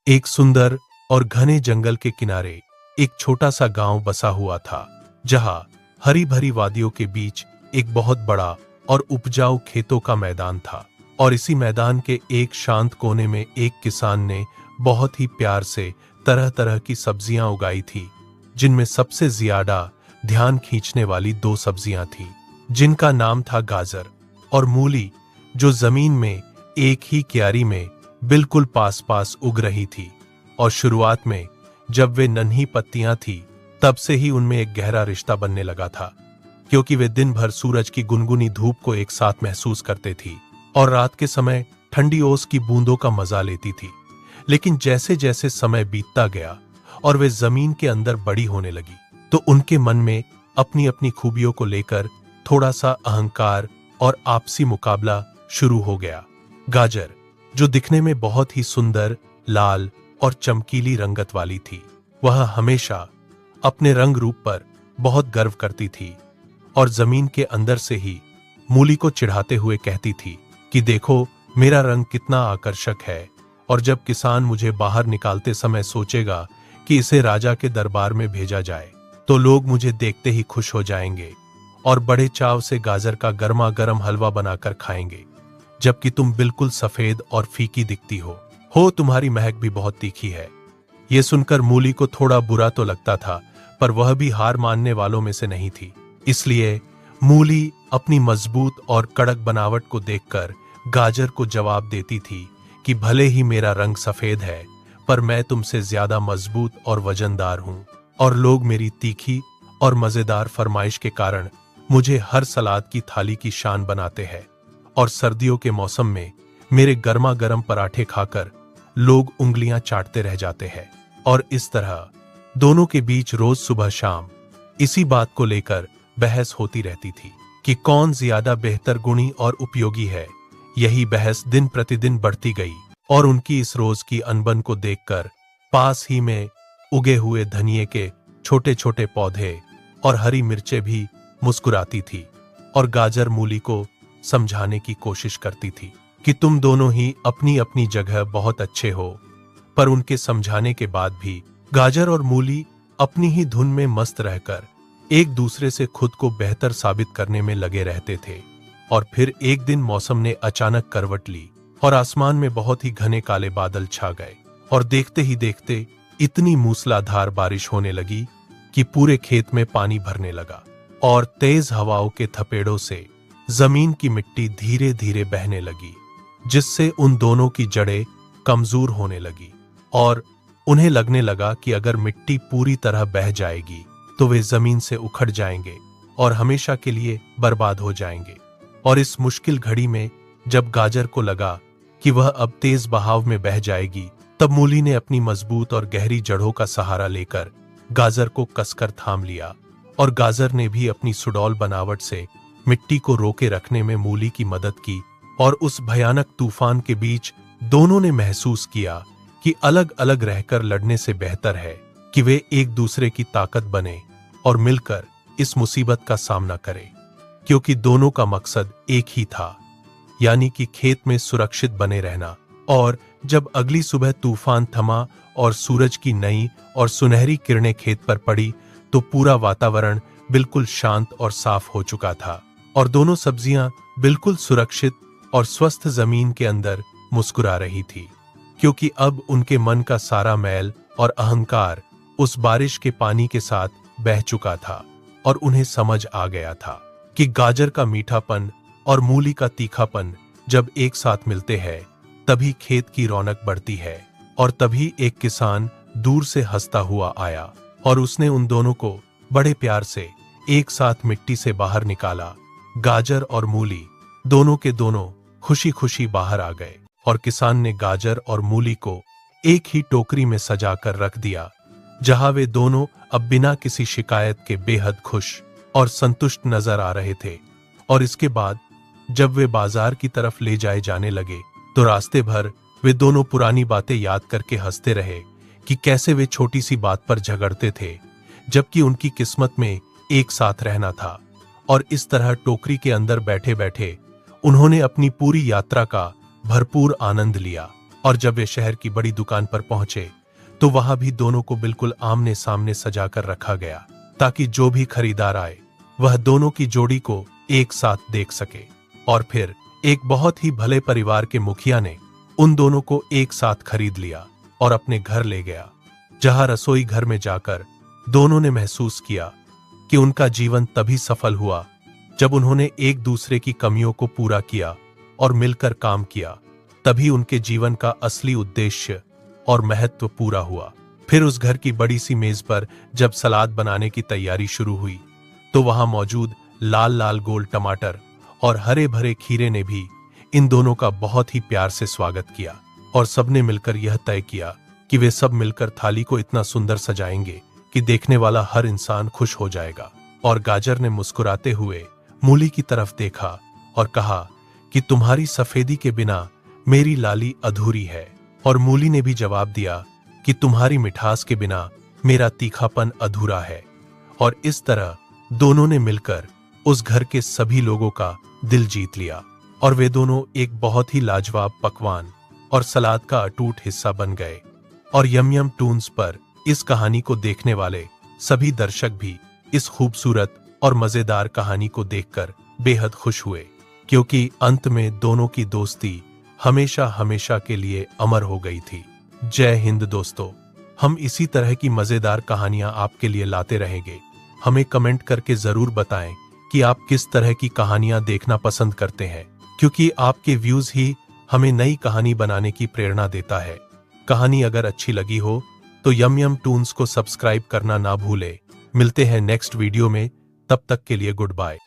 एक सुंदर और घने जंगल के किनारे एक छोटा सा गांव बसा हुआ था, जहां हरी भरी वादियों के बीच एक बहुत बड़ा और उपजाऊ खेतों का मैदान था। और इसी मैदान के एक शांत कोने में एक किसान ने बहुत ही प्यार से तरह तरह की सब्जियां उगाई थी, जिनमें सबसे ज्यादा ध्यान खींचने वाली दो सब्जियां थीं, जिनका नाम था गाजर और मूली, जो जमीन में एक ही क्यारी में बिल्कुल पास पास उग रही थी। और शुरुआत में जब वे नन्ही पत्तियां थी, तब से ही उनमें एक गहरा रिश्ता बनने लगा था, क्योंकि वे दिन भर सूरज की गुनगुनी धूप को एक साथ महसूस करते थी और रात के समय ठंडी ओस की बूंदों का मजा लेती थी। लेकिन जैसे जैसे समय बीतता गया और वे जमीन के अंदर बड़ी होने लगी, तो उनके मन में अपनी अपनी खूबियों को लेकर थोड़ा सा अहंकार और आपसी मुकाबला शुरू हो गया। गाजर, जो दिखने में बहुत ही सुंदर, लाल और चमकीली रंगत वाली थी, वह हमेशा अपने रंग रूप पर बहुत गर्व करती थी और जमीन के अंदर से ही मूली को चिढ़ाते हुए कहती थी कि देखो, मेरा रंग कितना आकर्षक है, और जब किसान मुझे बाहर निकालते समय सोचेगा कि इसे राजा के दरबार में भेजा जाए, तो लोग मुझे देखते ही खुश हो जाएंगे और बड़े चाव से गाजर का गर्मा गर्म हलवा बनाकर खाएंगे, जबकि तुम बिल्कुल सफेद और फीकी दिखती हो, तुम्हारी महक भी बहुत तीखी है। यह सुनकर मूली को थोड़ा बुरा तो लगता था, पर वह भी हार मानने वालों में से नहीं थी। इसलिए मूली अपनी मजबूत और कड़क बनावट को देखकर गाजर को जवाब देती थी कि भले ही मेरा रंग सफेद है, पर मैं तुमसे ज्यादा मजबूत और वजनदार हूं, और लोग मेरी तीखी और मजेदार फरमाइश के कारण मुझे हर सलाद की थाली की शान बनाते हैं, और सर्दियों के मौसम में मेरे गर्मा गर्म पराठे खाकर लोग उंगलियां चाटते रह जाते हैं। और इस तरह दोनों के बीच रोज सुबह शाम इसी बात को लेकर बहस होती रहती थी कि कौन ज्यादा बेहतर गुणी और उपयोगी है। यही बहस दिन प्रतिदिन बढ़ती गई और उनकी इस रोज की अनबन को देखकर पास ही में उगे हुए धनिये के छोटे छोटे पौधे और हरी मिर्चें भी मुस्कुराती थी और गाजर मूली को समझाने की कोशिश करती थी कि तुम दोनों ही अपनी अपनी जगह बहुत अच्छे हो। पर उनके समझाने के बाद भी गाजर और मूली अपनी ही धुन में मस्त रहकर एक दूसरे से खुद को बेहतर साबित करने में लगे रहते थे। और फिर एक दिन मौसम ने अचानक करवट ली और आसमान में बहुत ही घने काले बादल छा गए, और देखते ही देखते इतनी मूसलाधार बारिश होने लगी कि पूरे खेत में पानी भरने लगा, और तेज हवाओं के थपेड़ों से जमीन की मिट्टी धीरे धीरे बहने लगी, जिससे उन दोनों की जड़ें कमजोर होने लगी और उन्हें लगने लगा कि अगर मिट्टी पूरी तरह बह जाएगी तो वे जमीन से उखड़ जाएंगे और हमेशा के लिए बर्बाद हो जाएंगे। और इस मुश्किल घड़ी में जब गाजर को लगा कि वह अब तेज बहाव में बह जाएगी, तब मूली ने अपनी मजबूत और गहरी जड़ों का सहारा लेकर गाजर को कसकर थाम लिया, और गाजर ने भी अपनी सुडौल बनावट से मिट्टी को रोके रखने में मूली की मदद की। और उस भयानक तूफान के बीच दोनों ने महसूस किया कि अलग अलग रहकर लड़ने से बेहतर है कि वे एक दूसरे की ताकत बने और मिलकर इस मुसीबत का सामना करें, क्योंकि दोनों का मकसद एक ही था, यानी कि खेत में सुरक्षित बने रहना। और जब अगली सुबह तूफान थमा और सूरज की नई और सुनहरी किरणें खेत पर पड़ी, तो पूरा वातावरण बिल्कुल शांत और साफ हो चुका था, और दोनों सब्जियां बिल्कुल सुरक्षित और स्वस्थ जमीन के अंदर मुस्कुरा रही थी, क्योंकि अब उनके मन का सारा मैल और अहंकार उस बारिश के पानी के साथ बह चुका था। और उन्हें समझ आ गया था कि गाजर का मीठापन और मूली का तीखापन जब एक साथ मिलते हैं, तभी खेत की रौनक बढ़ती है। और तभी एक किसान दूर से हंसता हुआ आया और उसने उन दोनों को बड़े प्यार से एक साथ मिट्टी से बाहर निकाला। गाजर और मूली दोनों के दोनों खुशी खुशी बाहर आ गए, और किसान ने गाजर और मूली को एक ही टोकरी में सजाकर रख दिया, जहां वे दोनों अब बिना किसी शिकायत के बेहद खुश और संतुष्ट नजर आ रहे थे। और इसके बाद जब वे बाजार की तरफ ले जाए जाने लगे, तो रास्ते भर वे दोनों पुरानी बातें याद करके हंसते रहे कि कैसे वे छोटी सी बात पर झगड़ते थे, जबकि उनकी किस्मत में एक साथ रहना था। और इस तरह टोकरी के अंदर बैठे बैठे उन्होंने अपनी पूरी यात्रा का भरपूर आनंद लिया। और जब वे शहर की बड़ी दुकान पर पहुंचे तो वहां भी दोनों को बिल्कुल आमने सामने सजा कर रखा गया, ताकि जो भी खरीदार आए वह दोनों की जोड़ी को एक साथ देख सके। और फिर एक बहुत ही भले परिवार के मुखिया ने उन दोनों को एक साथ खरीद लिया और अपने घर ले गया, जहां रसोई घर में जाकर दोनों ने महसूस किया कि उनका जीवन तभी सफल हुआ जब उन्होंने एक दूसरे की कमियों को पूरा किया और मिलकर काम किया। तभी उनके जीवन का असली उद्देश्य और महत्व पूरा हुआ। फिर उस घर की बड़ी सी मेज पर जब सलाद बनाने की तैयारी शुरू हुई तो वहां मौजूद लाल लाल गोल टमाटर और हरे भरे खीरे ने भी इन दोनों का बहुत ही प्यार से स्वागत किया, और सबने मिलकर यह तय किया कि वे सब मिलकर थाली को इतना सुंदर सजाएंगे कि देखने वाला हर इंसान खुश हो जाएगा। और गाजर ने मुस्कुराते हुए मूली की तरफ देखा और कहा कि तुम्हारी सफेदी के बिना मेरी लाली अधूरी है। और मूली ने भी जवाब दिया कि तुम्हारी मिठास के बिना मेरा तीखापन अधूरा है। और इस तरह दोनों ने मिलकर उस घर के सभी लोगों का दिल जीत लिया, और वे दोनों एक बहुत ही लाजवाब पकवान और सलाद का अटूट हिस्सा बन गए। और यम यम टून्स पर इस कहानी को देखने वाले सभी दर्शक भी इस खूबसूरत और मजेदार कहानी को देखकर बेहद खुश हुए, क्योंकि अंत में दोनों की दोस्ती हमेशा हमेशा के लिए अमर हो गई थी। जय हिंद दोस्तों, हम इसी तरह की मजेदार कहानियां आपके लिए लाते रहेंगे। हमें कमेंट करके जरूर बताएं कि आप किस तरह की कहानियां देखना पसंद करते हैं, क्योंकि आपके व्यूज ही हमें नई कहानी बनाने की प्रेरणा देता है। कहानी अगर अच्छी लगी हो तो यम यम टून्स को सब्सक्राइब करना ना भूले। मिलते हैं नेक्स्ट वीडियो में, तब तक के लिए गुड बाय।